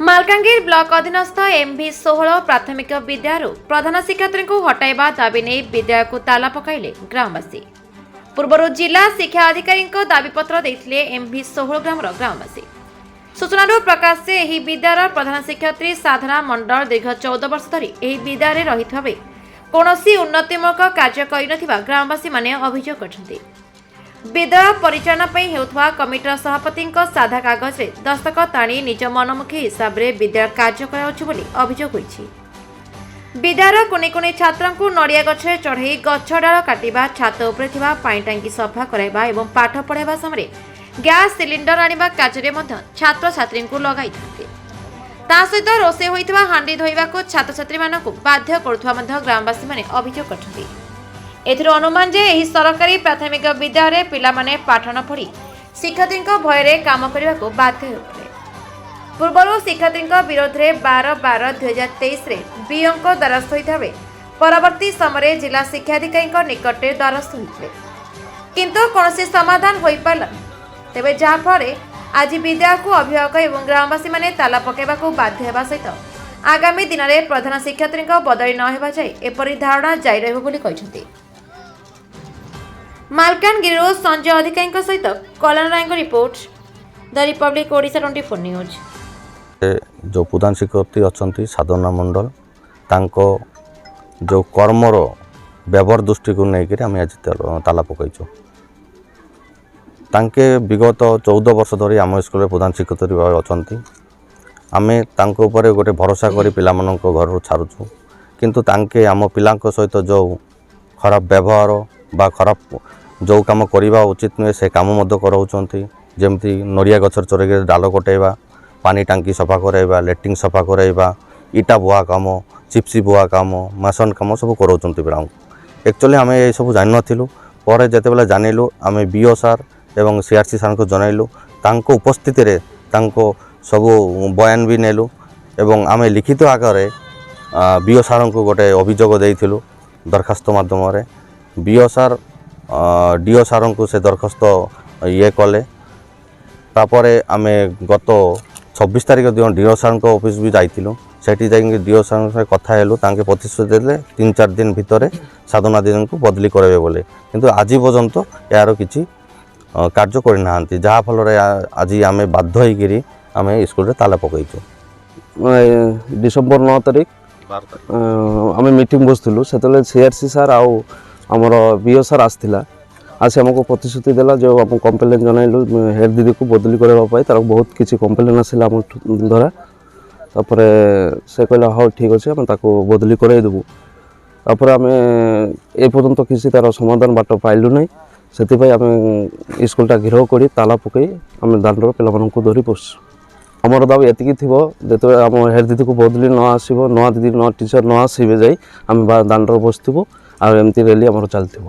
Malkangiri block अधीनस्थ MV 16 प्राथमिक विद्यालय प्रधान शिक्षयित्री को हटाइबा दाबी नहीं विद्यालय को ताला पकाइले ग्रामवासी। पूर्व जिला शिक्षा अधिकारी दाबीपत्र देते एमभी 16 ग्रामवासी। सूचना प्रकाश से यह विद्यालय प्रधान शिक्षयित्री साधना मंडल दीर्घ 14 वर्ष धरी यह विद्यालय रही कौनसी उन्नतिमूलक कार्य कर ग्रामवासी माने अभियोग करछन्ति। विद्यालय परिचालना हेउथवा कमिटर सभापति साधा कागज रे दस्तखत आनी निज मनमुखी हिसाब रे विद्यालय कार्य कराउछु बोली अभियोग होइछि। विद्यालय कुने कुने छात्रन को नड़िया गछरे चढ़ई गछ डाल काटिबा, छात उपरे थिबा पानी टांकी सफा कराइबा एवं पाठ पढ़ाइबा समय गैस सिलिंडर आनिबा कार्य मध्ये छात्र छात्री को लगाई थांते। ता सहित रोषे होइथिबा हांडी धोइबा को छात्र छात्री मानकु बाध्य करुथवा मध्ये ग्रामवासी माने अभियोग करछन्ति। एथिर अनुमान जे एही सरकारी प्राथमिक विद्यालय पिला माने पाठ न पढ़ी शिक्षयित्री भय रे काम करने को बाध्य होते। पूर्व शिक्षयित्री विरोध में 12/12/2023 रे बीओ द्वारस्थ होता बेले परवर्ती समय जिला शिक्षाधिकारी निकट द्वारस्थ होते किंतु कौन समाधान हो पारा तेज जहाँफल आज विद्यालय को अभिभावक और ग्रामवासी माने ताला पकाइबा को बाध्य होगा सहित आगामी दिन में प्रधान शिक्षयित्री बदली न होगा जाए एपरी धारणा जारी रही। मालकानगिरी संजय अधिकारी सहित Kalyan Ray report the republic Odisha 24 news. जो प्रधान शिक्षयित्री अच्छा साधना मंडल तांको जो कर्मर व्यवहार दृष्टि को लेकर आम आज ताला पकईचु। तांके विगत 14 वर्ष धरी आम स्कूल प्रधान शिक्षयित्री भाव अच्छा आम गोटे भरोसा कर पिला घर छाड़ुचु किंतु तांके आम पिला सहित जो खराब व्यवहार बा खराब जो काम करवा उचित नुहे से कम कराऊँच जमती नड़िया गछर चढ़े डाल कटेवा, पानी टांकी सफा कराइबा, लेट्रिन सफा कराइबा, इटा बुआ काम, चिप्सी बुआ काम, मासन काम सब कराऊँ पिला। एक्चुअली आम ये सब जान नथिलु पर जेतेबेले जानिलु आम बीओ सार एवं सीआरसी सार को जनइलु तांको उपस्थिति रे तांको सब बयान भी नेलु एवं आम लिखित आकार बीओ सार को गोटे अभियोग देइथिलु दरखास्त माध्यम रे। बीओ सार डीओ सार को से दरखास्त ये कले तापर आम गत 26 तारिख दिन डीओ सार ऑफिस भी जाइलु सेठी जाइए डीओ सार से कथा हेलु तांके प्रतिश्रुति देले 3-4 दिन भितर साधना दिन को बदली कराइबे बोले किंतु आज पर्यंत यार किसी कार्य करना जहाँफल आज आम बाध्य होकर आम स्कूल रे ताला पकईचु। डिसेम्बर 9 तारिख आम मीटिंग बसलु से सीआरसी सार आमर बीओ सार आसला आसी आमको प्रतिश्रुति देला जो आम कम्प्लेन जनइलु हेड दीदी को बदली करने तार बहुत किसी कम्प्लेन आसला आम द्वारा तापर से कहला हाँ ठीक अच्छे आम बदली करदेबू तापर आम ए पर्यंत किसी तार समाधान बाट पाइलु ना से आम स्कूलटा घेराव कर ताला पकई आम दांडर पे धरी बस आमर दाबी एतिकी थी जो आम हेड दीदी को बदली न आसो नुआ दीदी न टीचर न आसबे जाई आम दांडर बसबू आमती रैली आमर चलती।